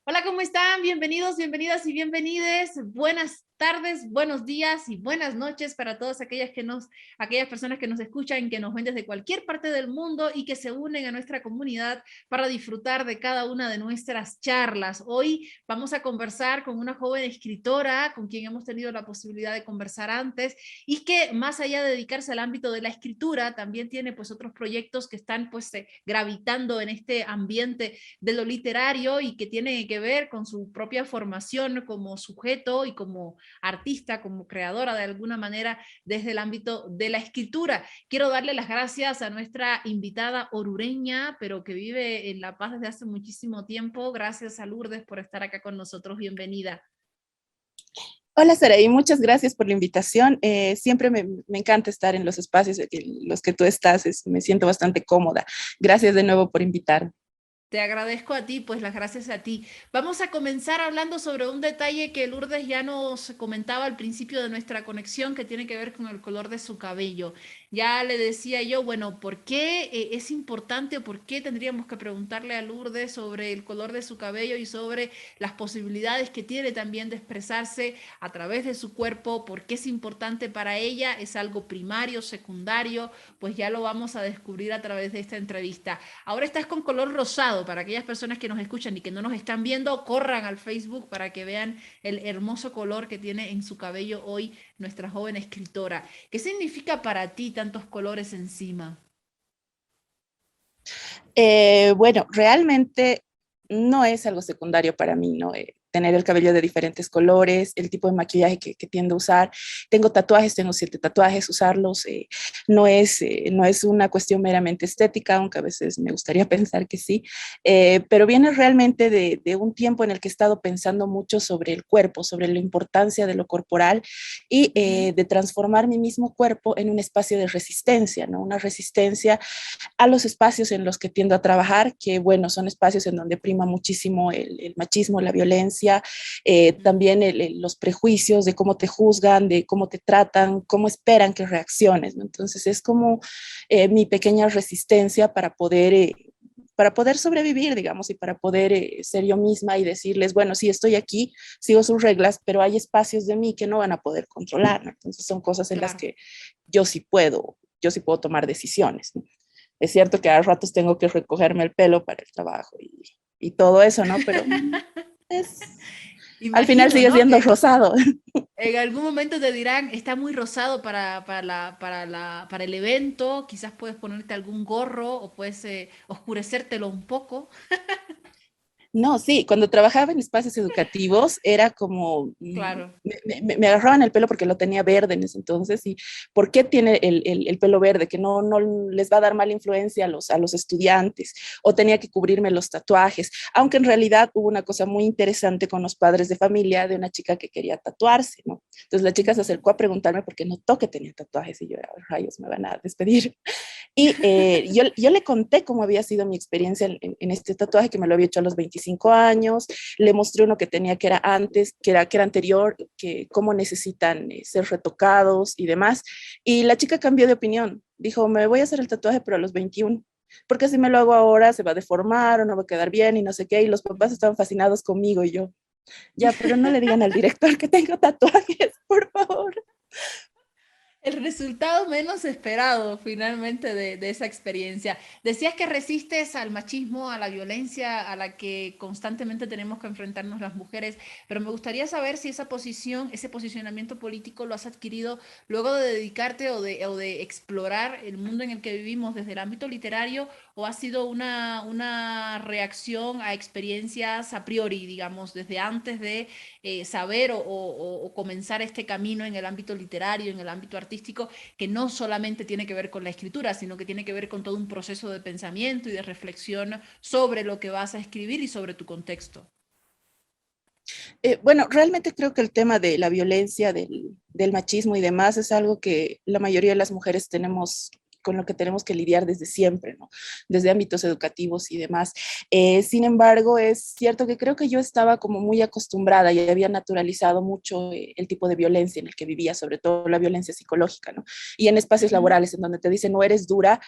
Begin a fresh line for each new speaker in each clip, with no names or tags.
Hola, ¿cómo están? Bienvenidos, bienvenidas y bienvenides. Buenas tardes, buenos días y buenas noches para todas aquellas personas que nos escuchan, que nos ven desde cualquier parte del mundo y que se unen a nuestra comunidad para disfrutar de cada una de nuestras charlas. Hoy vamos a conversar con una joven escritora con quien hemos tenido la posibilidad de conversar antes y que más allá de dedicarse al ámbito de la escritura, también tiene pues otros proyectos que están gravitando en este ambiente de lo literario y que tiene que ver con su propia formación como sujeto y como artista, como creadora de alguna manera desde el ámbito de la escritura. Quiero darle las gracias a nuestra invitada orureña, pero que vive en La Paz desde hace muchísimo tiempo. Gracias a Lourdes por estar acá con nosotros. Bienvenida.
Hola, Saraí, muchas gracias por la invitación. Siempre me encanta estar en los espacios en los que tú estás, me siento bastante cómoda. Gracias de nuevo por invitarme.
Te agradezco a ti, pues las gracias a ti. Vamos a comenzar hablando sobre un detalle que Lourdes ya nos comentaba al principio de nuestra conexión, que tiene que ver con el color de su cabello. Ya le decía yo, bueno, ¿por qué es importante o por qué tendríamos que preguntarle a Lourdes sobre el color de su cabello y sobre las posibilidades que tiene también de expresarse a través de su cuerpo? ¿Por qué es importante para ella? ¿Es algo primario, secundario? Pues ya lo vamos a descubrir a través de esta entrevista. Ahora estás con color rosado. Para aquellas personas que nos escuchan y que no nos están viendo, corran al Facebook para que vean el hermoso color que tiene en su cabello hoy nuestra joven escritora. ¿Qué significa para ti tantos colores encima?
Bueno, realmente no es algo secundario para mí, ¿no? Tener el cabello de diferentes colores, el tipo de maquillaje que tiendo a usar. Tengo tatuajes, tengo 7 tatuajes, usarlos no es una cuestión meramente estética, aunque a veces me gustaría pensar que sí, pero viene realmente de un tiempo en el que he estado pensando mucho sobre el cuerpo, sobre la importancia de lo corporal y
Uh -huh.
de transformar mi mismo cuerpo en un espacio de resistencia, ¿no? Una resistencia a los espacios en los que tiendo a trabajar, que bueno, son espacios en donde prima muchísimo el machismo, la violencia, también los prejuicios de cómo te juzgan, de cómo te tratan, cómo esperan que reacciones, ¿no? Entonces es como mi pequeña resistencia para poder sobrevivir, digamos, y para poder ser yo misma y decirles, bueno, sí, estoy aquí, sigo sus reglas, pero hay espacios de mí que no van a poder controlar, ¿no? Entonces son cosas en las
Claro.
que yo sí puedo tomar decisiones, ¿no? Es cierto que a ratos tengo que recogerme el pelo para el trabajo y todo eso, ¿no? Pero es, al final
Imagino,
sigue
¿no?
siendo
Que
rosado.
en algún momento te dirán, está muy rosado para el evento, quizás puedes ponerte algún gorro o puedes oscurecértelo un poco.
No, sí, cuando trabajaba en espacios educativos era como,
Claro,
me agarraban el pelo porque lo tenía verde en ese entonces y ¿por qué tiene el pelo verde? Que no les va a dar mala influencia a los estudiantes o tenía que cubrirme los tatuajes, aunque en realidad hubo una cosa muy interesante con los padres de familia de una chica que quería tatuarse, ¿no? Entonces la chica se acercó a preguntarme por qué notó que tenía tatuajes y yo, rayos, me van a despedir. Y yo le conté cómo había sido mi experiencia en este tatuaje, que me lo había hecho a los 25 años, le mostré uno que tenía que era antes, que era anterior, que cómo necesitan ser retocados y demás. Y la chica cambió de opinión, dijo, me voy a hacer el tatuaje, pero a los 21 porque si me lo hago ahora se va a deformar o no va a quedar bien y no sé qué. Y los papás estaban fascinados conmigo y yo, ya, pero no le digan al director que tengo tatuajes, por favor.
el resultado menos esperado finalmente de esa experiencia. Decías que resistes al machismo, a la violencia a la que constantemente tenemos que enfrentarnos las mujeres, pero me gustaría saber si esa posición, ese posicionamiento político lo has adquirido luego de dedicarte o de explorar el mundo en el que vivimos desde el ámbito literario o ha sido una reacción a experiencias a priori, digamos, desde antes de saber o comenzar este camino en el ámbito literario, en el ámbito artístico, que no solamente tiene que ver con la escritura, sino que tiene que ver con todo un proceso de pensamiento y de reflexión sobre lo que vas a escribir y sobre tu contexto.
Bueno, realmente creo que el tema de la violencia, del machismo y demás es algo que la mayoría de las mujeres tenemos con lo que tenemos que lidiar desde siempre, ¿no? Desde ámbitos educativos y demás. Sin embargo, es cierto que creo que yo estaba como muy acostumbrada y había naturalizado mucho el tipo de violencia en el que vivía, sobre todo la violencia psicológica, ¿no? Y en espacios
Uh -huh.
laborales en donde te dicen, no eres dura,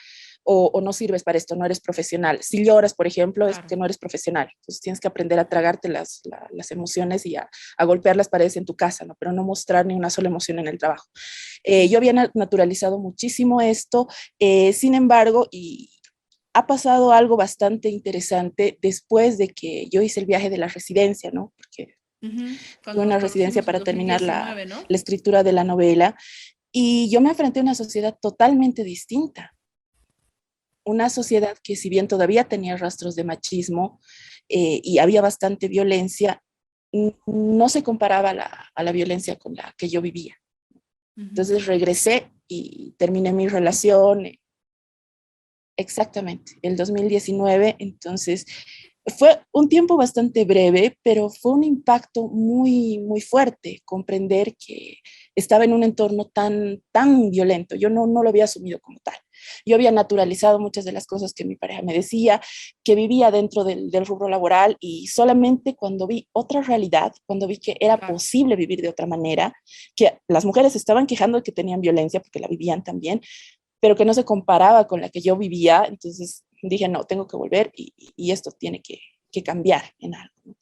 o no sirves para esto, no eres profesional. Si lloras, por ejemplo, es
Claro.
que no eres profesional. Entonces tienes que aprender a tragarte las emociones y a golpear las paredes en tu casa, ¿no? Pero no mostrar ni una sola emoción en el trabajo. Yo había naturalizado muchísimo esto, sin embargo, y ha pasado algo bastante interesante después de que yo hice el viaje de la residencia, ¿no? Porque tuve
Cuando nos
una residencia
conocimos en
para terminar
2019, ¿no?
la escritura de la novela y yo me enfrenté a una sociedad totalmente distinta, una sociedad que si bien todavía tenía rastros de machismo y había bastante violencia, no se comparaba a la violencia con la que yo vivía.
Ujú.
Entonces regresé y terminé mi relación. Exactamente, el 2019. Entonces fue un tiempo bastante breve, pero fue un impacto muy, muy fuerte comprender que estaba en un entorno tan violento. Yo no lo había asumido como tal. Yo había naturalizado muchas de las cosas que mi pareja me decía, que vivía dentro del rubro laboral, y solamente cuando vi otra realidad, cuando vi que era
Claro.
posible vivir de otra manera, que las mujeres estaban quejando de que tenían violencia porque la vivían también, pero que no se comparaba con la que yo vivía. Entonces dije, no, tengo que volver y esto tiene que cambiar en algo, ¿no?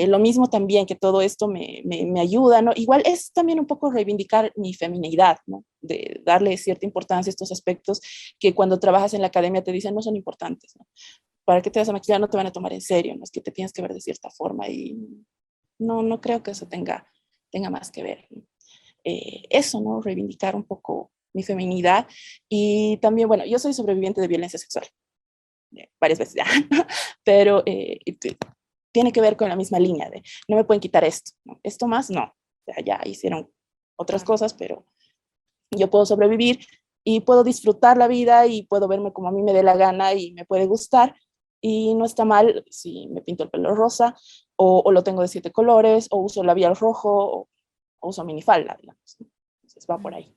Lo mismo también que todo esto me ayuda, ¿no? Igual es también un poco reivindicar mi feminidad, ¿no? De darle cierta importancia a estos aspectos que cuando trabajas en la academia te dicen no son importantes, ¿no? ¿Para qué te vas a maquillar? No te van a tomar en serio, ¿no? Es que te tienes que ver de cierta forma y no creo que eso tenga más que ver, ¿no? Eso, ¿no? Reivindicar un poco mi feminidad. Y también, bueno, yo soy sobreviviente de violencia sexual, varias veces ya, pero tiene que ver con la misma línea de no me pueden quitar esto, ¿no? Esto más, no. Ya hicieron otras
Claro.
cosas, pero yo puedo sobrevivir y puedo disfrutar la vida y puedo verme como a mí me dé la gana y me puede gustar. Y no está mal si me pinto el pelo rosa o lo tengo de 7 colores o uso labial rojo o uso minifalda, digamos. Entonces va por
Mm.
ahí.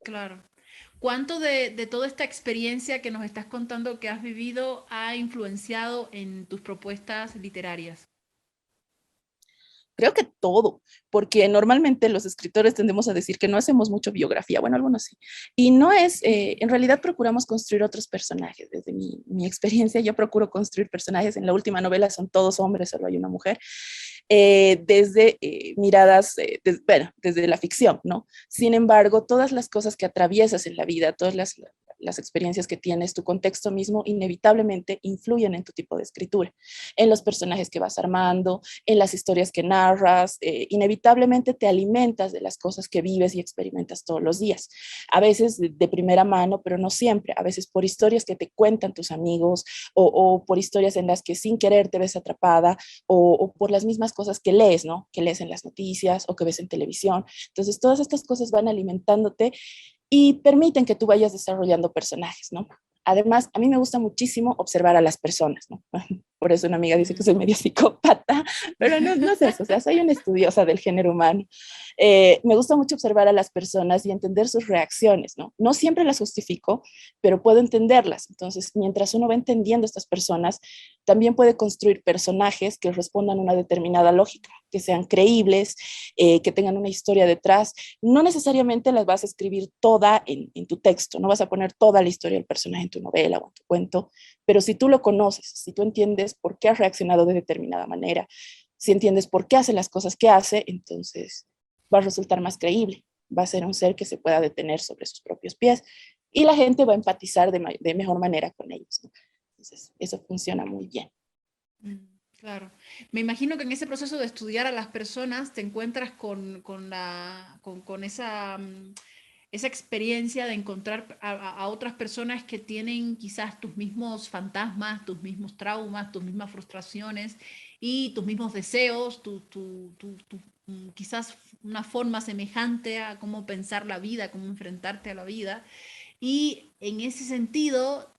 Claro. ¿Cuánto de toda esta experiencia que nos estás contando que has vivido ha influenciado en tus propuestas literarias?
Creo que todo, porque normalmente los escritores tendemos a decir que no hacemos mucho biografía, bueno, algunos sí, y no es, en realidad procuramos construir otros personajes. Desde mi experiencia, yo procuro construir personajes. En la última novela son todos hombres, solo hay una mujer, desde miradas, bueno, desde la ficción, ¿no? Sin embargo, todas las cosas que atraviesas en la vida, todas las experiencias que tienes, tu contexto mismo, inevitablemente influyen en tu tipo de escritura, en los personajes que vas armando, en las historias que narras. Inevitablemente te alimentas de las cosas que vives y experimentas todos los días. A veces de primera mano, pero no siempre. A veces por historias que te cuentan tus amigos o por historias en las que sin querer te ves atrapada o por las mismas cosas que lees, ¿no? Que lees en las noticias o que ves en televisión. Entonces, todas estas cosas van alimentándote y permiten que tú vayas desarrollando personajes, ¿no? Además, a mí me gusta muchísimo observar a las personas, ¿no? Por eso una amiga dice que
Mm.
soy medio psicópata, pero no es eso, o sea, soy una estudiosa del género humano. Me gusta mucho observar a las personas y entender sus reacciones, ¿no? No siempre las justifico, pero puedo entenderlas. Entonces, mientras uno va entendiendo a estas personas, también puede construir personajes que respondan a una determinada lógica, que sean creíbles, que tengan una historia detrás. No necesariamente las vas a escribir toda en tu texto, no vas a poner toda la historia del personaje en tu novela o en tu cuento, pero si tú lo conoces, si tú entiendes por qué ha reaccionado de determinada manera, si entiendes por qué hace las cosas que hace, entonces va a resultar más creíble, va a ser un ser que se pueda detener sobre sus propios pies y la gente va a empatizar de mejor manera con ellos, ¿no? Entonces, eso funciona muy bien.
Mm. Claro. Me imagino que en ese proceso de estudiar a las personas te encuentras con esa, esa experiencia de encontrar a otras personas que tienen quizás tus mismos fantasmas, tus mismos traumas, tus mismas frustraciones y tus mismos deseos, quizás una forma semejante a cómo pensar la vida, cómo enfrentarte a la vida. Y en ese sentido,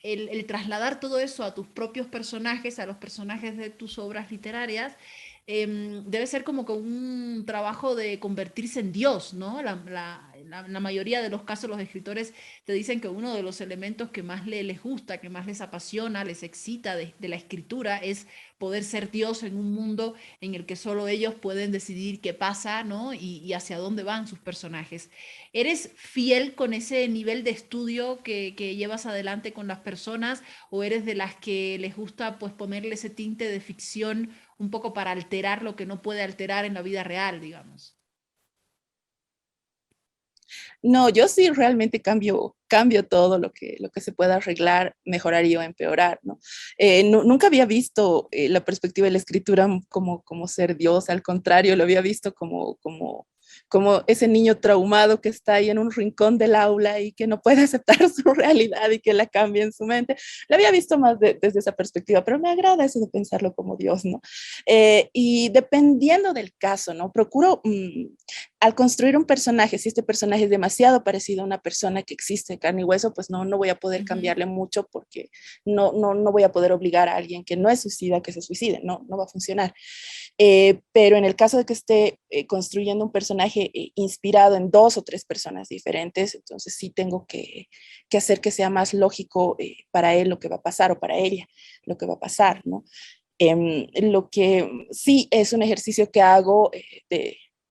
el trasladar todo eso a tus propios personajes, a los personajes de tus obras literarias, debe ser como que un trabajo de convertirse en Dios, ¿no? La mayoría de los casos los escritores te dicen que uno de los elementos que más les gusta, que más les apasiona, les excita de la escritura es poder ser Dios en un mundo en el que solo ellos pueden decidir qué pasa, ¿no? Y hacia dónde van sus personajes. ¿Eres fiel con ese nivel de estudio que llevas adelante con las personas o eres de las que les gusta pues ponerle ese tinte de ficción un poco para alterar lo que no puede alterar en la vida real, digamos?
No, yo sí realmente cambio todo lo que se pueda arreglar, mejoraría o empeorar, ¿no? Nunca había visto la perspectiva de la escritura como ser Dios, al contrario, lo había visto como ese niño traumado que está ahí en un rincón del aula y que no puede aceptar su realidad y que la cambia en su mente. Lo había visto más desde esa perspectiva, pero me agrada eso de pensarlo como Dios, ¿no? Y dependiendo del caso, ¿no? Procuro al construir un personaje, si este personaje es demasiado parecido a una persona que existe de carne y hueso, pues no voy a poder
Ujú.
cambiarle mucho porque no voy a poder obligar a alguien que no es suicida que se suicide, no va a funcionar. Pero en el caso de que esté construyendo un personaje inspirado en dos o tres personas diferentes, entonces sí tengo que hacer que sea más lógico para él lo que va a pasar o para ella lo que va a pasar, ¿no? Lo que sí es un ejercicio que hago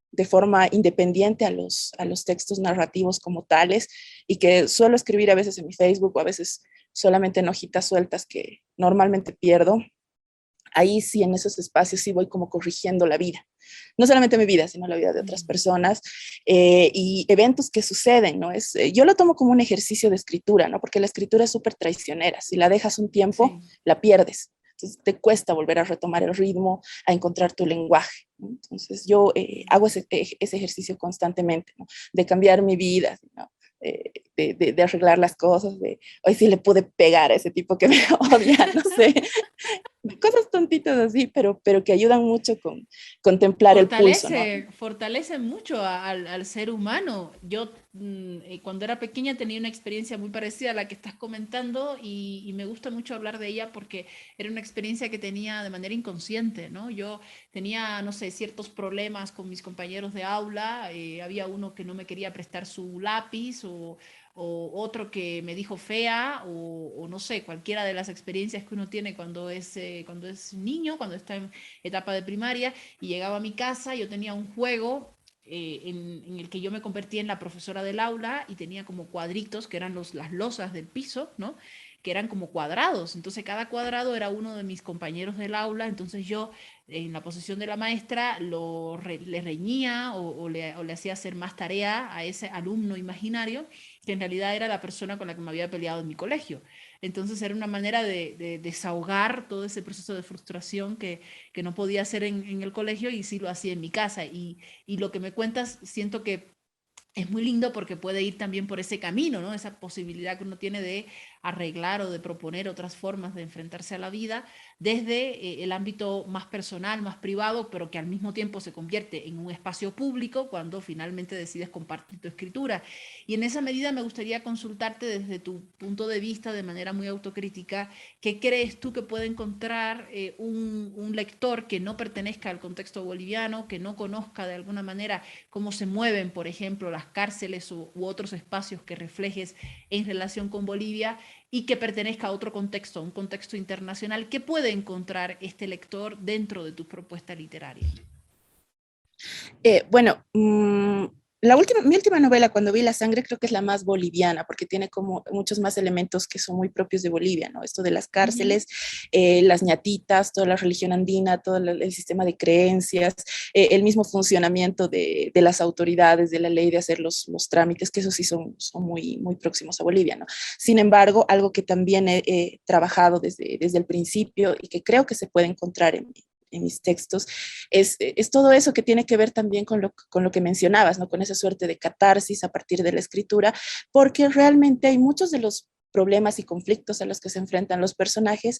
de forma independiente a los textos narrativos como tales y que suelo escribir a veces en mi Facebook o a veces solamente en hojitas sueltas que normalmente pierdo. Ahí sí, en esos espacios sí voy como corrigiendo la vida. No solamente mi vida, sino la vida de otras personas y eventos que suceden, ¿no? Yo lo tomo como un ejercicio de escritura, ¿no? Porque la escritura es súper traicionera. Si la dejas un tiempo,
Sí.
la pierdes. Entonces te cuesta volver a retomar el ritmo, a encontrar tu lenguaje, ¿no? Entonces yo hago ese ejercicio constantemente, ¿no? De cambiar mi vida, ¿no? De arreglar las cosas, de hoy sí le pude pegar a ese tipo que me odia, no sé, cosas tontitas así, pero que ayudan mucho con contemplar el pulso, ¿no?
Fortalece mucho al ser humano. Yo cuando era pequeña tenía una experiencia muy parecida a la que estás comentando y me gusta mucho hablar de ella porque era una experiencia que tenía de manera inconsciente, ¿no? Yo tenía, no sé, ciertos problemas con mis compañeros de aula, había uno que no me quería prestar su lápiz o otro que me dijo fea, o no sé, cualquiera de las experiencias que uno tiene cuando es niño, cuando está en etapa de primaria, y llegaba a mi casa, yo tenía un juego en el que yo me convertía en la profesora del aula y tenía como cuadritos, que eran las losas del piso, ¿no? Que eran como cuadrados, entonces cada cuadrado era uno de mis compañeros del aula, entonces yo en la posición de la maestra le reñía o le hacía hacer más tarea a ese alumno imaginario que en realidad era la persona con la que me había peleado en mi colegio. Entonces era una manera de desahogar todo ese proceso de frustración que no podía hacer en el colegio y sí lo hacía en mi casa. Y lo que me cuentas, siento que es muy lindo porque puede ir también por ese camino, ¿no? Esa posibilidad que uno tiene de arreglar o de proponer otras formas de enfrentarse a la vida desde el ámbito más personal, más privado, pero que al mismo tiempo se convierte en un espacio público cuando finalmente decides compartir tu escritura. Y en esa medida me gustaría consultarte desde tu punto de vista, de manera muy autocrítica, ¿qué crees tú que puede encontrar un lector que no pertenezca al contexto boliviano, que no conozca de alguna manera cómo se mueven, por ejemplo, las cárceles u otros espacios que reflejes en relación con Bolivia y que pertenezca a otro contexto, un contexto internacional? ¿Qué puede encontrar este lector dentro de tu propuesta literaria?
Bueno, mi última novela, Cuando vi la sangre, creo que es la más boliviana, porque tiene como muchos más elementos que son muy propios de Bolivia, ¿no? Esto de las
Uh -huh.
cárceles, las ñatitas, toda la religión andina, todo el sistema de creencias, el mismo funcionamiento de las autoridades, de la ley de hacer los trámites, que eso sí son muy próximos a Bolivia, ¿no? Sin embargo, algo que también he trabajado desde el principio y que creo que se puede encontrar en mis textos, es todo eso que tiene que ver también con lo que mencionabas, ¿no? Con esa suerte de catarsis a partir de la escritura, porque realmente hay muchos de los problemas y conflictos a los que se enfrentan los personajes,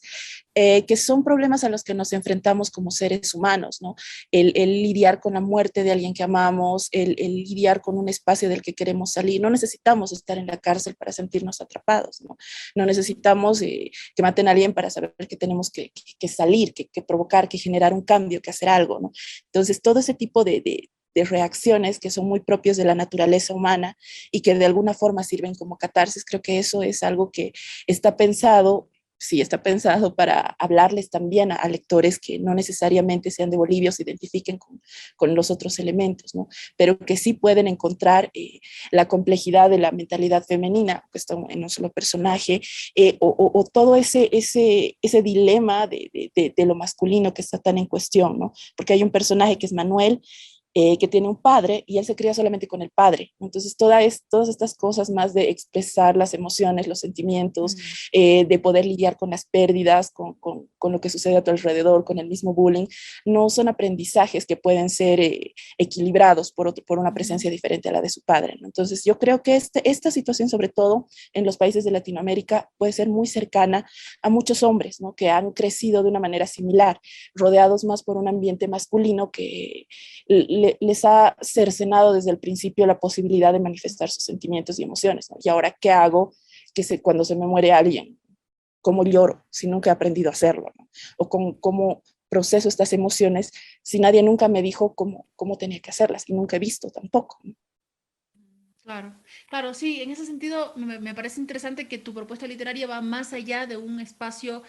que son problemas a los que nos enfrentamos como seres humanos, ¿no? El lidiar con la muerte de alguien que amamos, el lidiar con un espacio del que queremos salir. No necesitamos estar en la cárcel para sentirnos atrapados, ¿no? No necesitamos que maten a alguien para saber que tenemos que salir, que provocar, que generar un cambio, que hacer algo, ¿no? Entonces, todo ese tipo de reacciones que son muy propios de la naturaleza humana y que de alguna forma sirven como catarsis, creo que eso es algo que está pensado sí está pensado para hablarles también a lectores que no necesariamente sean de Bolivia o se identifiquen con los otros elementos, ¿no? Pero que sí pueden encontrar la complejidad de la mentalidad femenina, que está en un solo personaje, o todo ese dilema de lo masculino que está tan en cuestión, ¿no? Porque hay un personaje que es Manuel, que tiene un padre y él se cría solamente con el padre. Entonces, todas estas cosas más de expresar las emociones, los sentimientos, de poder lidiar con las pérdidas, con lo que sucede a tu alrededor, con el mismo bullying, no son aprendizajes que pueden ser equilibrados por una presencia diferente a la de su padre, ¿no? Entonces, yo creo que esta situación, sobre todo en los países de Latinoamérica, puede ser muy cercana a muchos hombres, ¿no? Que han crecido de una manera similar, rodeados más por un ambiente masculino que les ha cercenado desde el principio la posibilidad de manifestar sus sentimientos y emociones, ¿no? Y ahora, ¿qué hago cuando se me muere alguien? ¿Cómo lloro si nunca he aprendido a hacerlo, ¿no? O cómo proceso estas emociones si nadie nunca me dijo cómo tenía que hacerlas y nunca he visto tampoco, ¿no?
Claro, claro, sí, en ese sentido me parece interesante que tu propuesta literaria va más allá de un espacio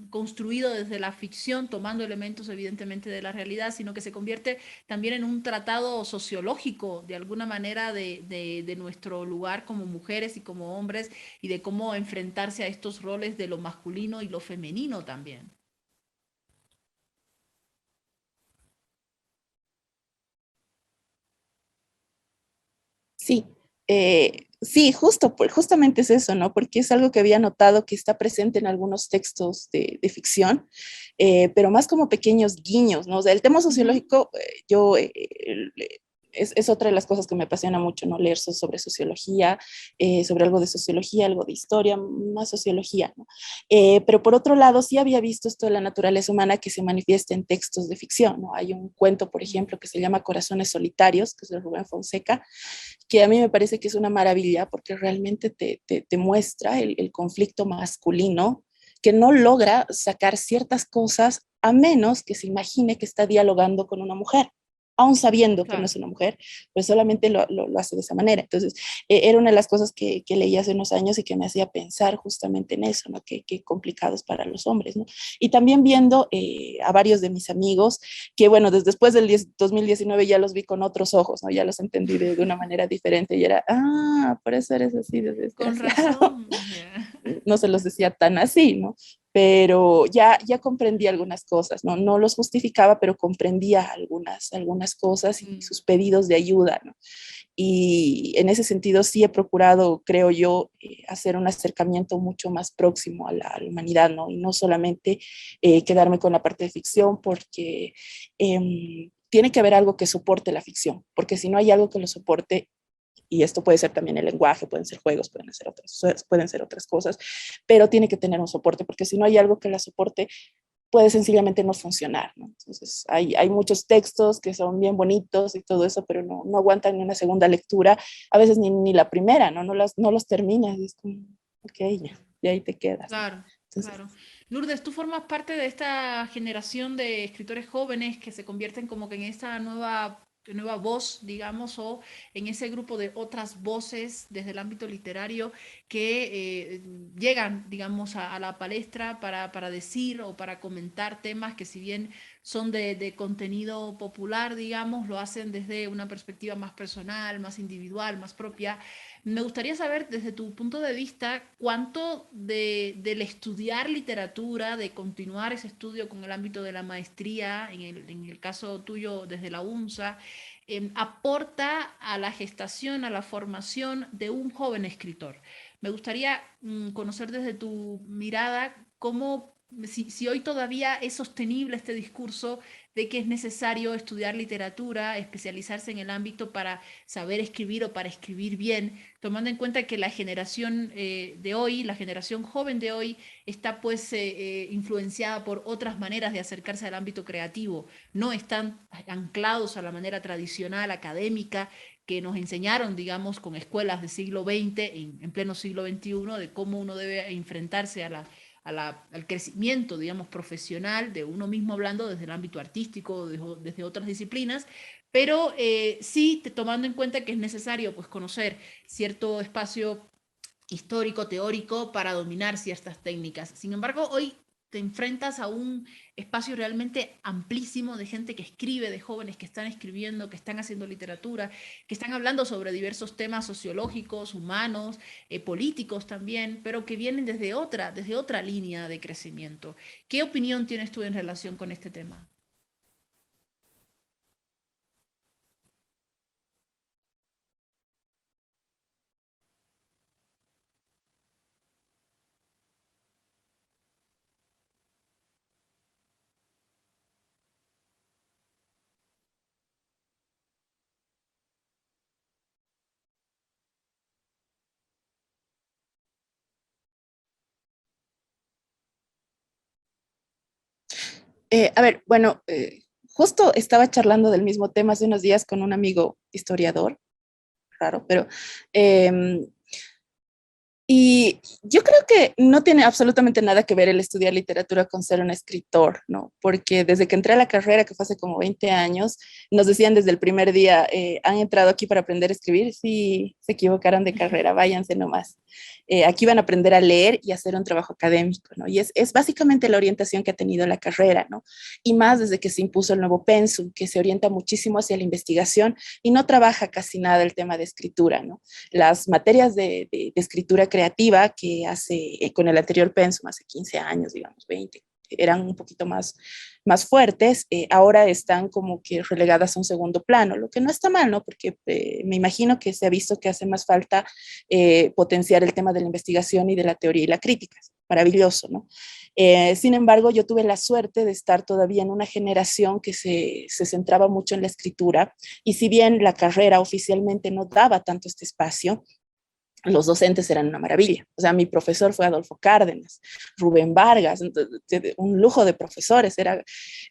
construido desde la ficción, tomando elementos evidentemente de la realidad, sino que se convierte también en un tratado sociológico, de alguna manera, de nuestro lugar como mujeres y como hombres, y de cómo enfrentarse a estos roles de lo masculino y lo femenino también.
Sí, sí, justamente es eso, ¿no? Porque es algo que había notado que está presente en algunos textos de ficción, pero más como pequeños guiños, ¿no? O sea, el tema
Ujú.
sociológico, es otra de las cosas que me apasiona mucho, ¿no? Leer sobre sociología, sobre algo de sociología, algo de historia, más sociología, ¿no? Pero por otro lado, sí había visto esto de la naturaleza humana que se manifiesta en textos de ficción, ¿no? Hay un cuento, por ejemplo, que se llama Corazones Solitarios, que es de Rubén Fonseca, que a mí me parece que es una maravilla porque realmente te muestra el conflicto masculino que no logra sacar ciertas cosas a menos que se imagine que está dialogando con una mujer, aún sabiendo que no
Claro.
es una mujer, pues solamente lo hace de esa manera. Entonces, era una de las cosas que leí hace unos años y que me hacía pensar justamente en eso, ¿no? Qué complicados para los hombres, ¿no? Y también viendo a varios de mis amigos que, bueno, después del 2019 ya los vi con otros ojos, ¿no? Ya los entendí de una manera diferente y era, por eso eres así de
Con
desgraciado.
razón. Ya.
No se los decía tan así, ¿no? Pero ya comprendí algunas cosas, ¿no? No los justificaba, pero comprendía algunas cosas y
Mm.
sus pedidos de ayuda, ¿no? Y en ese sentido sí he procurado, creo yo, hacer un acercamiento mucho más próximo a la humanidad, ¿no? Y no solamente quedarme con la parte de ficción, porque tiene que haber algo que soporte la ficción, porque si no hay algo que lo soporte, y esto puede ser también el lenguaje, pueden ser juegos, pueden ser otras cosas, pero tiene que tener un soporte, porque si no hay algo que la soporte, puede sencillamente no funcionar, ¿no? Entonces, hay muchos textos que son bien bonitos y todo eso, pero no aguantan ni una segunda lectura, a veces ni la primera, ¿no? No los terminas, y es como, ok, ya, y ahí te quedas, ¿no?
Claro,
Entonces,
claro. Lourdes, tú formas parte de esta generación de escritores jóvenes que se convierten como que en esta nueva voz, digamos, o en ese grupo de otras voces desde el ámbito literario que llegan, digamos, a la palestra para decir o para comentar temas que si bien son de contenido popular, digamos, lo hacen desde una perspectiva más personal, más individual, más propia. Me gustaría saber desde tu punto de vista cuánto del estudiar literatura, de continuar ese estudio con el ámbito de la maestría, en el caso tuyo desde la UNSA, aporta a la gestación, a la formación de un joven escritor. Me gustaría conocer desde tu mirada cómo, si hoy todavía es sostenible este discurso de que es necesario estudiar literatura, especializarse en el ámbito para saber escribir o para escribir bien, tomando en cuenta que la generación de hoy, la generación joven de hoy, está pues influenciada por otras maneras de acercarse al ámbito creativo, no están anclados a la manera tradicional, académica, que nos enseñaron, digamos, con escuelas del siglo XX, en pleno siglo XXI, de cómo uno debe enfrentarse al crecimiento, digamos, profesional de uno mismo hablando desde el ámbito artístico, desde otras disciplinas, pero sí tomando en cuenta que es necesario pues, conocer cierto espacio histórico, teórico, para dominar ciertas técnicas. Sin embargo, hoy te enfrentas a un espacio realmente amplísimo de gente que escribe, de jóvenes que están escribiendo, que están haciendo literatura, que están hablando sobre diversos temas sociológicos, humanos, políticos también, pero que vienen desde otra línea de crecimiento. ¿Qué opinión tienes tú en relación con este tema?
A ver, bueno, justo estaba charlando del mismo tema hace unos días con un amigo historiador, raro, pero em, y yo creo que no tiene absolutamente nada que ver el estudiar literatura con ser un escritor, ¿no? Porque desde que entré a la carrera, que fue hace como 20 años, nos decían desde el primer día, han entrado aquí para aprender a escribir, sí, se equivocaron de carrera, váyanse nomás. Aquí van a aprender a leer y a hacer un trabajo académico, ¿no? Y es básicamente la orientación que ha tenido la carrera, ¿no? Y más desde que se impuso el nuevo pensum, que se orienta muchísimo hacia la investigación y no trabaja casi nada el tema de escritura, ¿no? Las materias de escritura creativa que hace con el anterior pensum, hace 15 años, digamos, 20, eran un poquito más fuertes, ahora están como que relegadas a un segundo plano, lo que no está mal, ¿no? Porque me imagino que se ha visto que hace más falta potenciar el tema de la investigación y de la teoría y la crítica. Maravilloso, ¿no? Sin embargo, yo tuve la suerte de estar todavía en una generación que se centraba mucho en la escritura y si bien la carrera oficialmente no daba tanto este espacio, los docentes eran una maravilla. O sea, mi profesor fue Adolfo Cárdenas, Rubén Vargas, un lujo de profesores, era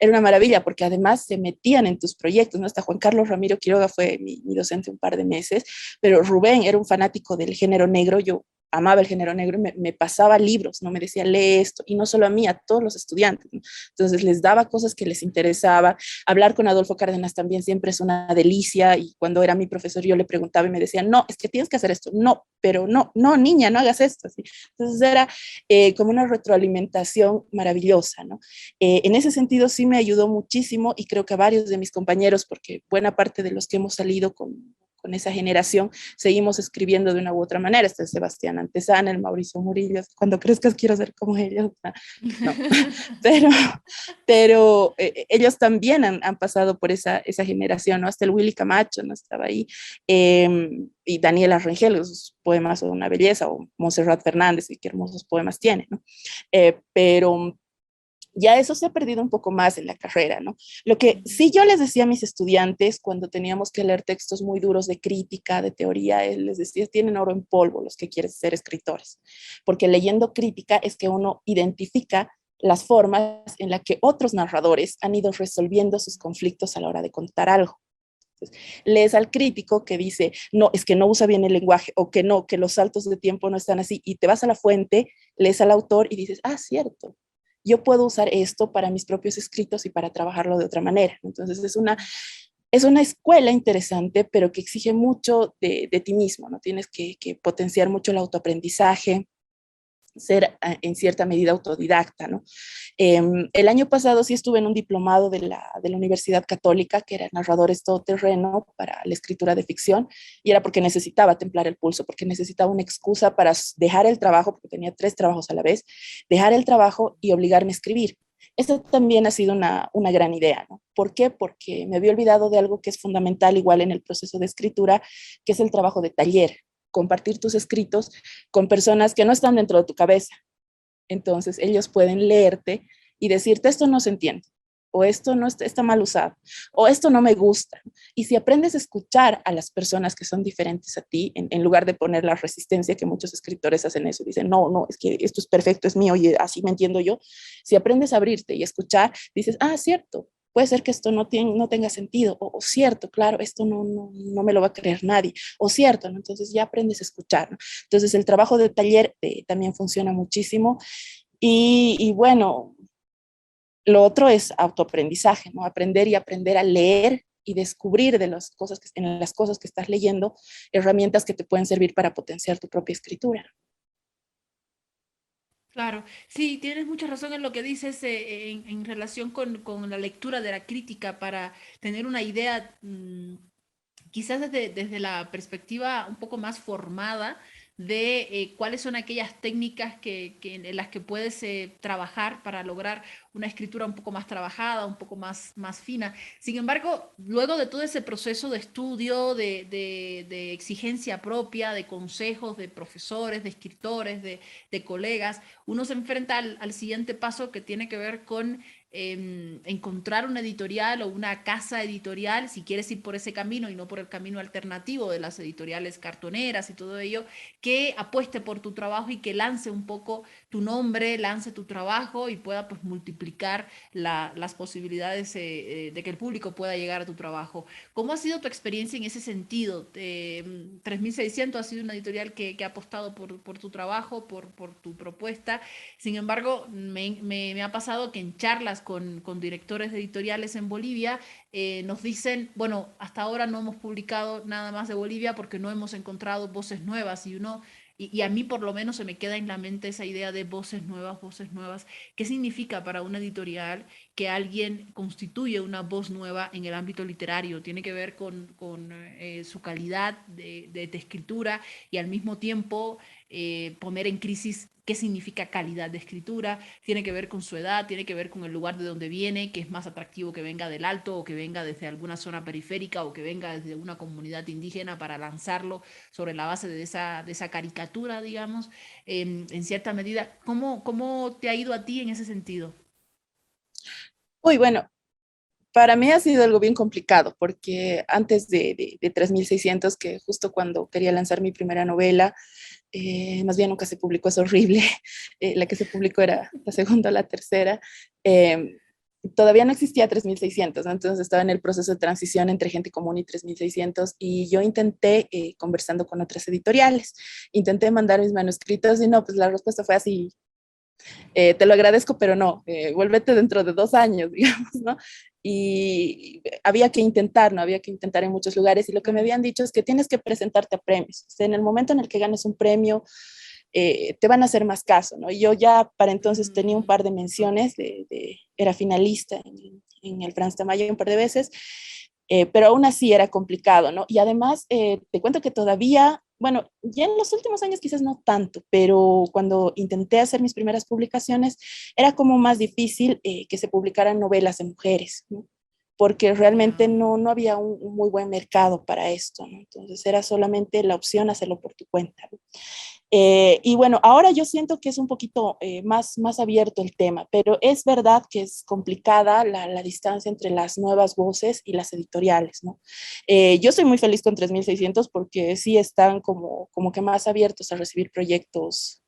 una maravilla porque además se metían en tus proyectos, ¿no? Hasta Juan Carlos Ramiro Quiroga fue mi docente un par de meses, pero Rubén era un fanático del género negro, yo amaba el género negro y me pasaba libros, no me decía, lee esto, y no solo a mí, a todos los estudiantes, ¿no? Entonces les daba cosas que les interesaba. Hablar con Adolfo Cárdenas también siempre es una delicia, y cuando era mi profesor yo le preguntaba y me decía, no, es que tienes que hacer esto, no, pero no, no, niña, no hagas esto. Así. Entonces era como una retroalimentación maravillosa, ¿no? En ese sentido sí me ayudó muchísimo y creo que a varios de mis compañeros, porque buena parte de los que hemos salido con esa generación, seguimos escribiendo de una u otra manera. Está el Sebastián Antesana, el Mauricio Murillo, cuando crezcas quiero ser como ellos. No, pero, pero ellos también han pasado por esa generación, ¿no? Hasta el Willy Camacho, ¿no? Estaba ahí, y Daniela Rengel, sus poemas son una belleza, o Montserrat Fernández, y qué hermosos poemas tiene, ¿no? Pero ya eso se ha perdido un poco más en la carrera, ¿no? Lo que sí yo les decía a mis estudiantes cuando teníamos que leer textos muy duros de crítica, de teoría, les decía, tienen oro en polvo los que quieren ser escritores, porque leyendo crítica es que uno identifica las formas en las que otros narradores han ido resolviendo sus conflictos a la hora de contar algo. Entonces, lees al crítico que dice, no, es que no usa bien el lenguaje, o que no, que los saltos de tiempo no están así, y te vas a la fuente, lees al autor y dices, ah, cierto, yo puedo usar esto para mis propios escritos y para trabajarlo de otra manera. Entonces es una escuela interesante, pero que exige mucho de ti mismo, ¿no? Tienes que potenciar mucho el autoaprendizaje, ser en cierta medida autodidacta, ¿no? El año pasado sí estuve en un diplomado de la Universidad Católica, que era narradores todoterreno para la escritura de ficción, y era porque necesitaba templar el pulso, porque necesitaba una excusa para dejar el trabajo, porque tenía 3 trabajos a la vez, dejar el trabajo y obligarme a escribir. Esto también ha sido una gran idea, ¿no? ¿Por qué? Porque me había olvidado de algo que es fundamental igual en el proceso de escritura, que es el trabajo de taller, compartir tus escritos con personas que no están dentro de tu cabeza. Entonces ellos pueden leerte y decirte, esto no se entiende, o esto no está mal usado, o esto no me gusta. Y si aprendes a escuchar a las personas que son diferentes a ti, en lugar de poner la resistencia que muchos escritores hacen eso, dicen, no, no, es que esto es perfecto, es mío y así me entiendo yo. Si aprendes a abrirte y escuchar, dices, ah, cierto, puede ser que esto no tenga sentido, o cierto, claro, esto no me lo va a creer nadie, o cierto, ¿no? Entonces ya aprendes a escuchar, ¿no? Entonces el trabajo de taller también funciona muchísimo y bueno, lo otro es autoaprendizaje, ¿no? Aprender y aprender a leer y descubrir de las cosas en las cosas que estás leyendo herramientas que te pueden servir para potenciar tu propia escritura.
Claro, sí, tienes mucha razón en lo que dices en relación con la lectura de la crítica para tener una idea, quizás desde la perspectiva un poco más formada de cuáles son aquellas técnicas en las que puedes trabajar para lograr una escritura un poco más trabajada, un poco más fina. Sin embargo, luego de todo ese proceso de estudio, de exigencia propia, de consejos de profesores, de escritores, de colegas, uno se enfrenta al siguiente paso que tiene que ver con encontrar una editorial o una casa editorial, si quieres ir por ese camino y no por el camino alternativo de las editoriales cartoneras y todo ello, que apueste por tu trabajo y que lance un poco tu nombre, lance tu trabajo y pueda pues multiplicar las posibilidades de que el público pueda llegar a tu trabajo. ¿Cómo ha sido tu experiencia en ese sentido? 3600 ha sido una editorial que ha apostado por tu trabajo, por tu propuesta. Sin embargo, me ha pasado que en charlas con directores editoriales en Bolivia nos dicen, bueno, hasta ahora no hemos publicado nada más de Bolivia porque no hemos encontrado voces nuevas y a mí por lo menos se me queda en la mente esa idea de voces nuevas, voces nuevas. ¿Qué significa para una editorial que alguien constituye una voz nueva en el ámbito literario? Tiene que ver con su calidad de escritura y al mismo tiempo poner en crisis qué significa calidad de escritura, tiene que ver con su edad, tiene que ver con el lugar de donde viene, que es más atractivo que venga del alto o que venga desde alguna zona periférica o que venga desde una comunidad indígena para lanzarlo sobre la base de esa caricatura, digamos, en cierta medida. ¿Cómo te ha ido a ti en ese sentido?
Uy, bueno, para mí ha sido algo bien complicado porque antes de 3600, que justo cuando quería lanzar mi primera novela, más bien nunca se publicó, es horrible. La que se publicó era la segunda o la tercera. eh, Todavía no existía 3600, ¿no? Entonces estaba en el proceso de transición entre Gente Común y 3600 y yo intenté, conversando con otras editoriales, intenté mandar mis manuscritos y no, pues la respuesta fue así, te lo agradezco, pero no, vuélvete dentro de 2 años, digamos, ¿no? Y había que intentar, ¿no? Había que intentar en muchos lugares y lo que me
Claro.
habían dicho es que tienes que presentarte a premios. O sea, en el momento en el que ganes un premio, te van a hacer más caso, ¿no? Y yo ya para entonces tenía un
Mm,
par de menciones, era finalista en el Franz Tamayo un par de veces, pero aún así era complicado, ¿no? Y además, te cuento que todavía, bueno, ya en los últimos años quizás no tanto, pero cuando intenté hacer mis primeras publicaciones, era como más difícil que se publicaran novelas de mujeres, ¿no? Porque realmente
ya.
no había un muy buen mercado para esto, ¿no? Entonces era solamente la opción hacerlo por tu cuenta, ¿no? Y bueno, ahora yo siento que es un poquito más abierto el tema, pero es verdad que es complicada la distancia entre las nuevas voces y las editoriales, ¿no? Yo soy muy feliz con 3600 porque sí están como que más abiertos a recibir proyectos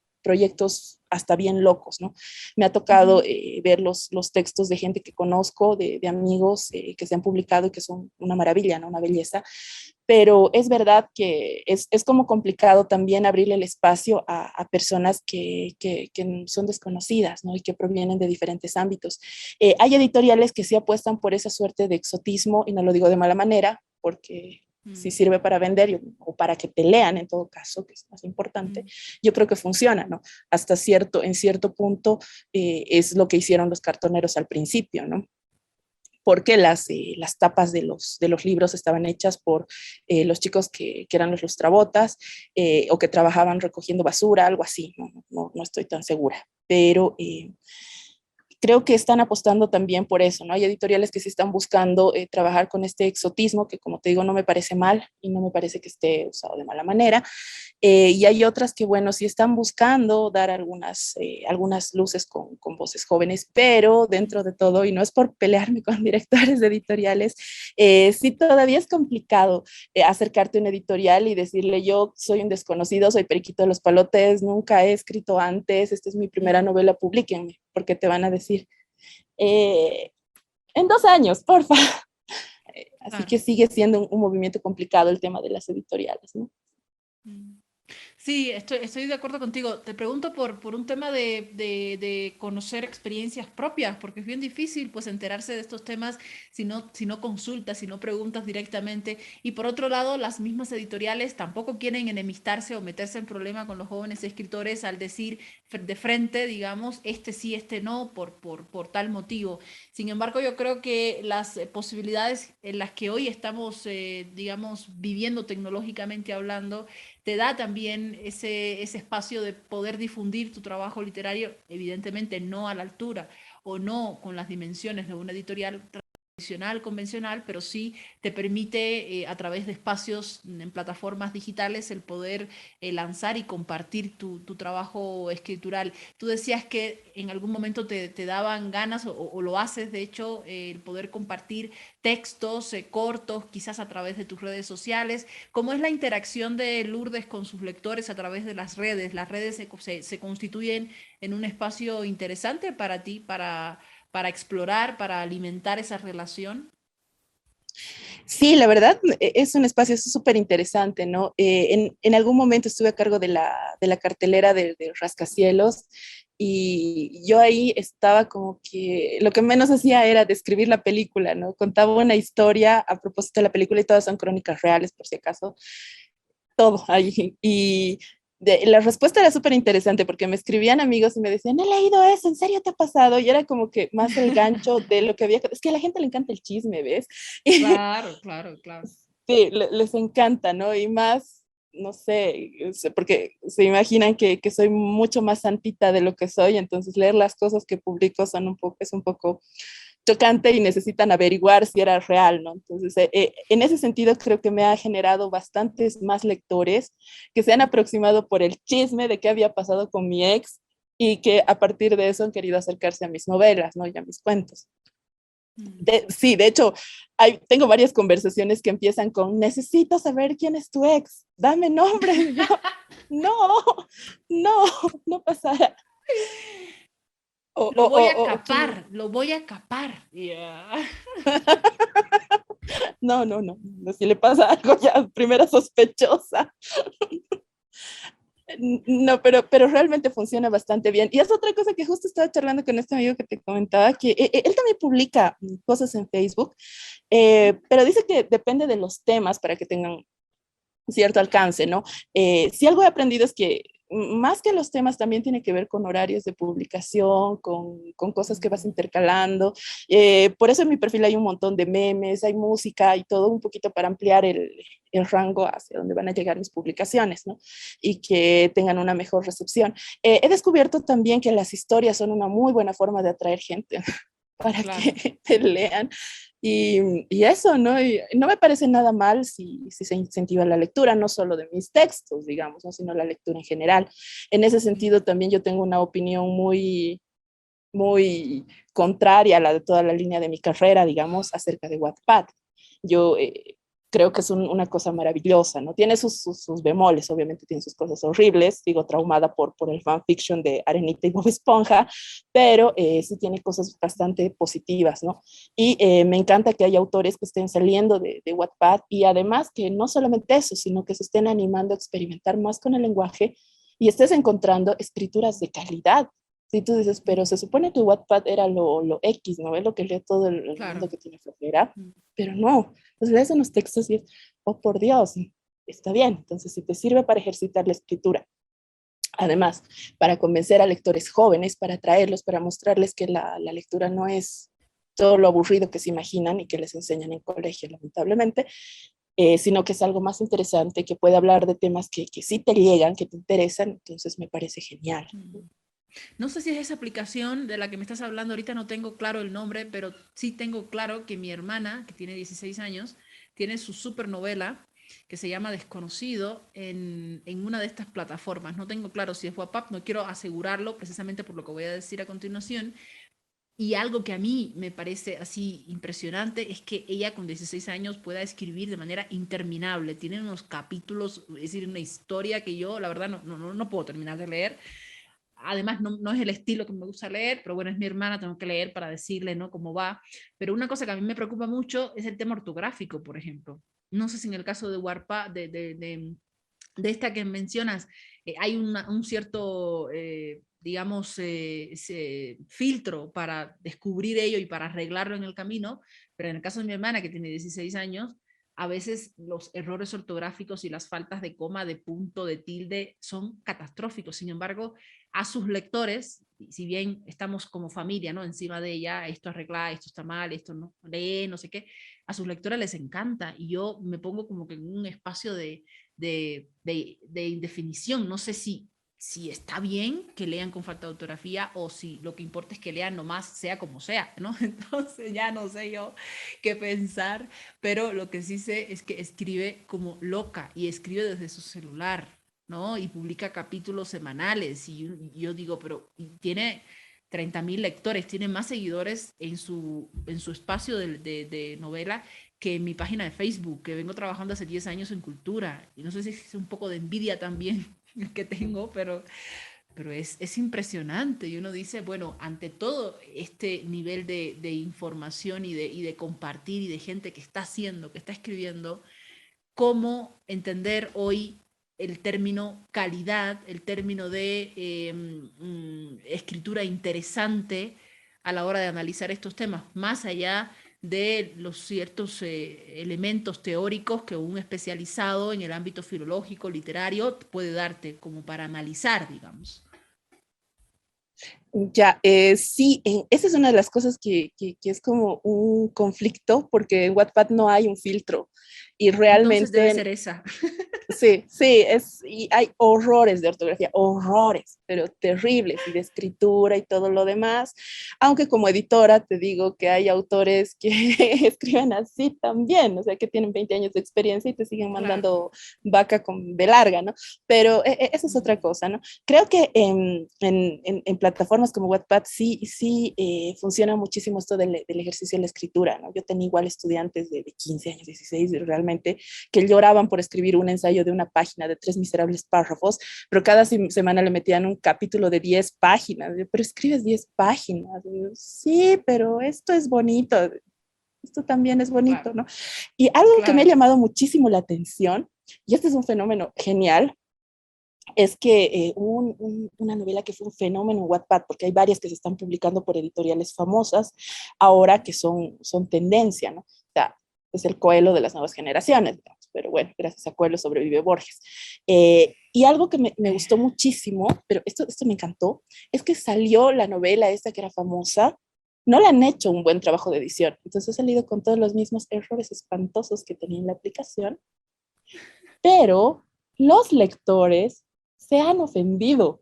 hasta bien locos, ¿no? Me ha tocado
Ujú.
ver los textos de gente que conozco, de amigos que se han publicado y que son una maravilla, ¿no? Una belleza, pero es verdad que es como complicado también abrirle el espacio a personas que son desconocidas, ¿no? Y que provienen de diferentes ámbitos. Hay editoriales que sí apuestan por esa suerte de exotismo, y no lo digo de mala manera, porque si
Mm,
sirve para vender o para que te lean en todo caso, que es más importante,
mm.
yo creo que funciona, ¿no? En cierto punto es lo que hicieron los cartoneros al principio, ¿no? Porque las tapas de los libros estaban hechas por los chicos que eran los lustrabotas o que trabajaban recogiendo basura, algo así, no estoy tan segura, pero creo que están apostando también por eso, ¿no? Hay editoriales que sí están buscando trabajar con este exotismo, que como te digo, no me parece mal y no me parece que esté usado de mala manera. Y hay otras que, bueno, sí están buscando dar algunas luces con voces jóvenes, pero dentro de todo, y no es por pelearme con directores de editoriales, sí todavía es complicado acercarte a una editorial y decirle, yo soy un desconocido, soy Periquito de los Palotes, nunca he escrito antes, esta es mi primera
Mm,
novela, publíquenme, porque te van a decir, eh, en 2 años, porfa. Así
claro.
que sigue siendo un movimiento complicado el tema de las editoriales, ¿no?
Mm. Sí, estoy de acuerdo contigo. Te pregunto por un tema de conocer experiencias propias, porque es bien difícil pues enterarse de estos temas si no consultas, si no preguntas directamente. Y por otro lado, las mismas editoriales tampoco quieren enemistarse o meterse en problema con los jóvenes escritores al decir de frente, digamos, este sí, este no, por tal motivo. Sin embargo, yo creo que las posibilidades en las que hoy estamos, digamos, viviendo tecnológicamente hablando, te da también ese espacio de poder difundir tu trabajo literario, evidentemente no a la altura o no con las dimensiones de una editorial tradicional, convencional, pero sí te permite a través de espacios en plataformas digitales el poder lanzar y compartir tu trabajo escritural. Tú decías que en algún momento te daban ganas o lo haces, de hecho, el poder compartir textos cortos, quizás a través de tus redes sociales. ¿Cómo es la interacción de Lourdes con sus lectores a través de las redes? ¿Las redes se constituyen en un espacio interesante para ti, para explorar, para alimentar esa relación?
Sí, la verdad es un espacio súper interesante, ¿no? En algún momento estuve a cargo de la cartelera de Rascacielos y yo ahí estaba como que lo que menos hacía era describir la película, ¿no? Contaba una historia a propósito de la película y todas son crónicas reales, por si acaso, todo ahí. Y la respuesta era súper interesante porque me escribían amigos y me decían, he leído eso, ¿en serio te ha pasado? Y era como que más el gancho de lo que había, es que a la gente le encanta el chisme, ¿ves?
Claro, claro, claro.
Sí, les encanta, ¿no? Y más, no sé, porque se imaginan que soy mucho más santita de lo que soy, entonces leer las cosas que publico son un poco, es un poco chocante y necesitan averiguar si era real, ¿no? Entonces, en ese sentido creo que me ha generado bastantes más lectores que se han aproximado por el chisme de qué había pasado con mi ex y que a partir de eso han querido acercarse a mis novelas, ¿no? Y a mis cuentos.
Mm.
Sí, de hecho, tengo varias conversaciones que empiezan con, necesito saber quién es tu ex, dame nombre. Y yo, no, no, no pasará. O,
Lo voy a
o quién,
capar, lo voy a capar. Yeah.
no, no, no, no, si le pasa algo ya, primera sospechosa. No, pero realmente funciona bastante bien. Y es otra cosa que justo estaba charlando con este amigo que te comentaba, que él también publica cosas en Facebook, pero dice que depende de los temas para que tengan cierto alcance, ¿no? Si algo he aprendido es que más que los temas también tiene que ver con horarios de publicación, con cosas que vas intercalando. Por eso en mi perfil hay un montón de memes, hay música y todo un poquito para ampliar el rango hacia donde van a llegar mis publicaciones, ¿no? Y que tengan una mejor recepción. He descubierto también que las historias son una muy buena forma de atraer gente para
Claro.
que te lean. Y eso, ¿no? Y no me parece nada mal si se incentiva la lectura, no solo de mis textos, digamos, ¿no? Sino la lectura en general. En ese sentido, también yo tengo una opinión muy contraria a la de toda la línea de mi carrera, digamos, acerca de Wattpad. Yo creo que es una cosa maravillosa, ¿no? Tiene sus bemoles, obviamente tiene sus cosas horribles, digo, traumada por el fanfiction de Arenita y Bob Esponja, pero sí tiene cosas bastante positivas, ¿no? Y me encanta que haya autores que estén saliendo de Wattpad y además que no solamente eso, sino que se estén animando a experimentar más con el lenguaje y estés encontrando escrituras de calidad. Si tú dices, pero se supone que Wattpad era lo X, ¿no? Es lo que lee todo el mundo
Claro.
que tiene flojera, pero no. Entonces lees unos textos y es, oh, por Dios, está bien. Entonces, si te sirve para ejercitar la escritura, además, para convencer a lectores jóvenes, para atraerlos, para mostrarles que la lectura no es todo lo aburrido que se imaginan y que les enseñan en colegio, lamentablemente, sino que es algo más interesante, que puede hablar de temas que sí te llegan, que te interesan, entonces me parece genial.
Mm. No sé si es esa aplicación de la que me estás hablando ahorita, no tengo claro el nombre, pero sí tengo claro que mi hermana, que tiene 16 años, tiene su supernovela que se llama Desconocido en una de estas plataformas. No tengo claro si es WhatsApp, no quiero asegurarlo precisamente por lo que voy a decir a continuación. Y algo que a mí me parece así impresionante es que ella con 16 años pueda escribir de manera interminable. Tiene unos capítulos, es decir, una historia que yo, la verdad, no puedo terminar de leer. Además, no es el estilo que me gusta leer, pero bueno, es mi hermana, tengo que leer para decirle, ¿no? Cómo va. Pero una cosa que a mí me preocupa mucho es el tema ortográfico, por ejemplo. No sé si en el caso de Warpa, de esta que mencionas, hay un cierto, digamos, filtro para descubrir ello y para arreglarlo en el camino, pero en el caso de mi hermana, que tiene 16 años, a veces los errores ortográficos y las faltas de coma, de punto, de tilde, son catastróficos. Sin embargo, a sus lectores, si bien estamos como familia, ¿no? Encima de ella, esto arregla, esto está mal, esto no lee, no sé qué, a sus lectores les encanta y yo me pongo como que en un espacio de indefinición. No sé si está bien que lean con falta de ortografía o si lo que importa es que lean nomás sea como sea, ¿no? Entonces ya no sé yo qué pensar, pero lo que sí sé es que escribe como loca y escribe desde su celular, ¿no? Y publica capítulos semanales y yo digo, pero tiene 30.000 lectores, tiene más seguidores en su espacio de novela que en mi página de Facebook, que vengo trabajando hace 10 años en cultura. Y no sé si es un poco de envidia también que tengo, pero es impresionante. Y uno dice, bueno, ante todo este nivel de información y de compartir y de gente que está haciendo, que está escribiendo, ¿cómo entender hoy el término calidad, el término de escritura interesante a la hora de analizar estos temas, más allá de los ciertos elementos teóricos que un especializado en el ámbito filológico, literario, puede darte como para analizar, digamos?
Ya, sí, esa es una de las cosas que es como un conflicto, porque en Wattpad no hay un filtro y
Entonces debe
realmente
ser esa.
sí, sí, y hay horrores de ortografía, horrores, pero terribles, y de escritura y todo lo demás. Aunque como editora te digo que hay autores que escriben así también, o sea, que tienen 20 años de experiencia y te siguen
Claro.
mandando vaca con de larga, ¿no? Pero esa es otra cosa, ¿no? Creo que en plataformas como Wattpad sí funciona muchísimo esto del ejercicio de la escritura, ¿no? Yo tenía igual estudiantes de 15 años, 16, realmente que lloraban por escribir un ensayo de una página de 3 miserables párrafos, pero cada semana le metían un capítulo de 10 páginas. Yo, pero escribes 10 páginas. Yo, sí, pero esto es bonito, esto también es bonito,
Claro,
¿no? Y algo que me ha
claro.
llamado muchísimo la atención, y este es un fenómeno genial, es que una novela que fue un fenómeno en Wattpad, porque hay varias que se están publicando por editoriales famosas, ahora que son tendencia, ¿no? O sea, es el Coelho de las nuevas generaciones, digamos, pero bueno, gracias a Coelho sobrevive Borges. Y algo que me gustó muchísimo, pero esto me encantó, es que salió la novela esta que era famosa, no le han hecho un buen trabajo de edición, entonces ha salido con todos los mismos errores espantosos que tenía en la aplicación, pero los lectores se han ofendido.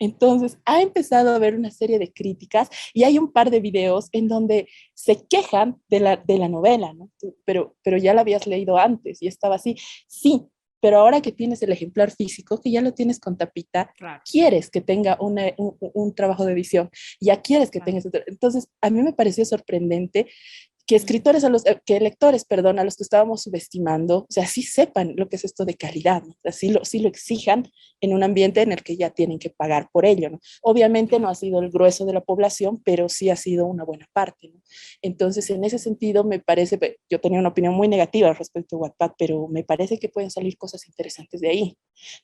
Entonces, ha empezado a haber una serie de críticas y hay un par de videos en donde se quejan de la novela, ¿no? Pero ya la habías leído antes y estaba así. Sí, pero ahora que tienes el ejemplar físico, que ya lo tienes con tapita,
Claro,
quieres que tenga un trabajo de edición, ya quieres que tenga.
claro.
Entonces, a mí me pareció sorprendente que escritores que lectores, perdón, a los que estábamos subestimando, o sea, sí sepan lo que es esto de calidad, ¿no? O sea, sí lo exijan en un ambiente en el que ya tienen que pagar por ello, ¿no? Obviamente no
Claro.
ha sido el grueso de la población, pero sí ha sido una buena parte, ¿no? Entonces, en ese sentido, me parece, yo tenía una opinión muy negativa respecto a Wattpad, pero me parece que pueden salir cosas interesantes de ahí.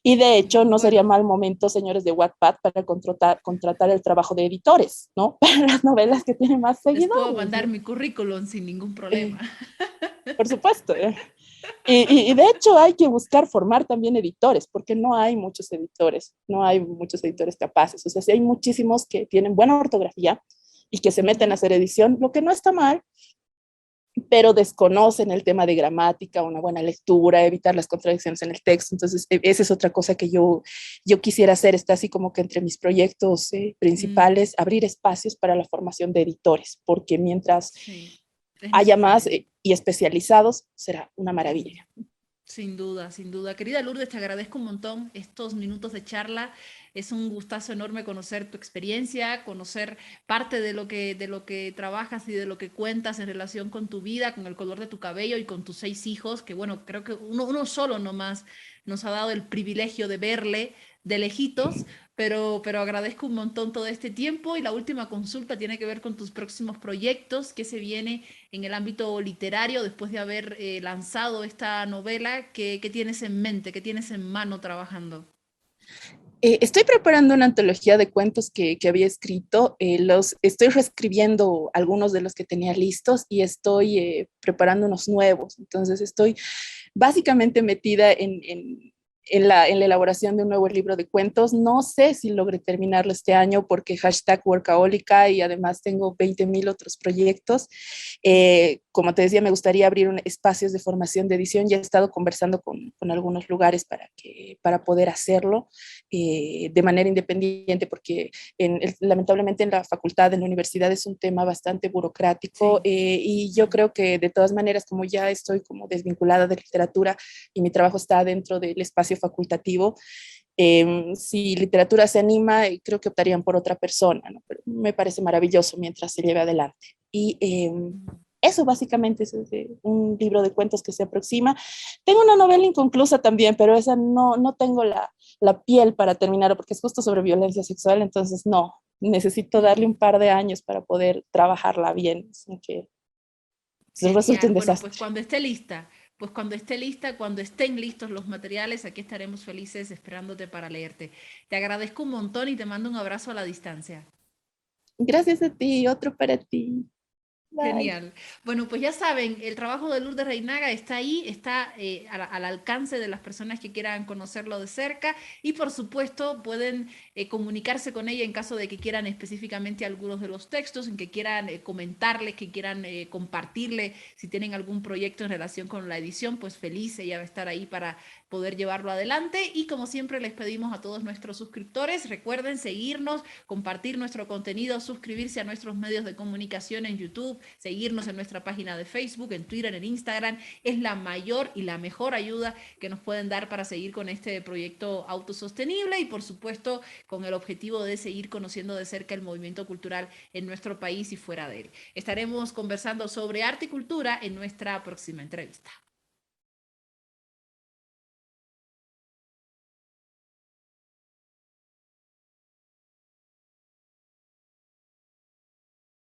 Y de hecho, no sería
Bueno,
mal momento, señores de Wattpad, para contratar el trabajo de editores, ¿no? Para las novelas que tienen más
les puedo
seguidores,
mandar
¿no?
mi currículum sin ningún problema.
Eh, por supuesto. Y de hecho hay que buscar formar también editores, porque no hay muchos editores, no hay muchos editores capaces. O sea, sí hay muchísimos que tienen buena ortografía y que se meten a
Ujú.
hacer edición, lo que no está mal, pero desconocen el tema de gramática, una buena lectura, evitar las contradicciones en el texto. Entonces, esa es otra cosa que yo quisiera hacer, está así como que entre mis proyectos
Mm,
principales, abrir espacios para la formación de editores, porque mientras
sí, es
haya más
necesario.
y especializados, será una maravilla.
Sin duda, sin duda. Querida Lourdes, te agradezco un montón estos minutos de charla. Es un gustazo enorme conocer tu experiencia, conocer parte de lo que trabajas y de lo que cuentas en relación con tu vida, con el color de tu cabello y con tus 6 hijos, que bueno, creo que uno solo nomás nos ha dado el privilegio de verle, de lejitos, pero agradezco un montón todo este tiempo. Y la última consulta tiene que ver con tus próximos proyectos, qué se viene en el ámbito literario después de haber lanzado esta novela, qué tienes en mente, qué tienes en mano trabajando.
Estoy preparando una antología de cuentos que había escrito. Los estoy reescribiendo algunos de los que tenía listos y estoy preparando unos nuevos. Entonces estoy básicamente metida en la elaboración de un nuevo libro de cuentos. No sé si logré terminarlo este año porque hashtag workaholica y además tengo 20.000 otros proyectos. Como te decía, me gustaría abrir espacios de formación de edición. Ya he estado conversando con algunos lugares para poder hacerlo de manera independiente porque lamentablemente en la facultad, en la universidad es un tema bastante burocrático
Sí.
y yo creo que de todas maneras, como ya estoy como desvinculada de literatura y mi trabajo está dentro del espacio facultativo, si literatura se anima, creo que optarían por otra persona, ¿no? Pero me parece maravilloso mientras se lleve adelante. Y eso básicamente es un libro de cuentos que se aproxima. Tengo una novela inconclusa también, pero esa no tengo la piel para terminar porque es justo sobre violencia sexual, entonces no, necesito darle un
Mm.
par de años para poder trabajarla bien, sin que resulte
Genial.
un
Bueno, pues
desastre.
cuando esté lista, cuando estén listos los materiales, aquí estaremos felices esperándote para leerte. Te agradezco un montón y te mando un abrazo a la distancia.
Gracias a ti, otro para ti. Bye.
Genial. Bueno, pues ya saben, el trabajo de Lourdes Reinaga está ahí, está al alcance de las personas que quieran conocerlo de cerca y por supuesto pueden comunicarse con ella en caso de que quieran específicamente algunos de los textos, en que quieran comentarle, que quieran compartirle, si tienen algún proyecto en relación con la edición, pues feliz, ella va a estar ahí para poder llevarlo adelante y como siempre les pedimos a todos nuestros suscriptores, recuerden seguirnos, compartir nuestro contenido, suscribirse a nuestros medios de comunicación en YouTube, seguirnos en nuestra página de Facebook, en Twitter, en Instagram. Es la mayor y la mejor ayuda que nos pueden dar para seguir con este proyecto autosostenible y por supuesto con el objetivo de seguir conociendo de cerca el movimiento cultural en nuestro país y fuera de él. Estaremos conversando sobre arte y cultura en nuestra próxima entrevista.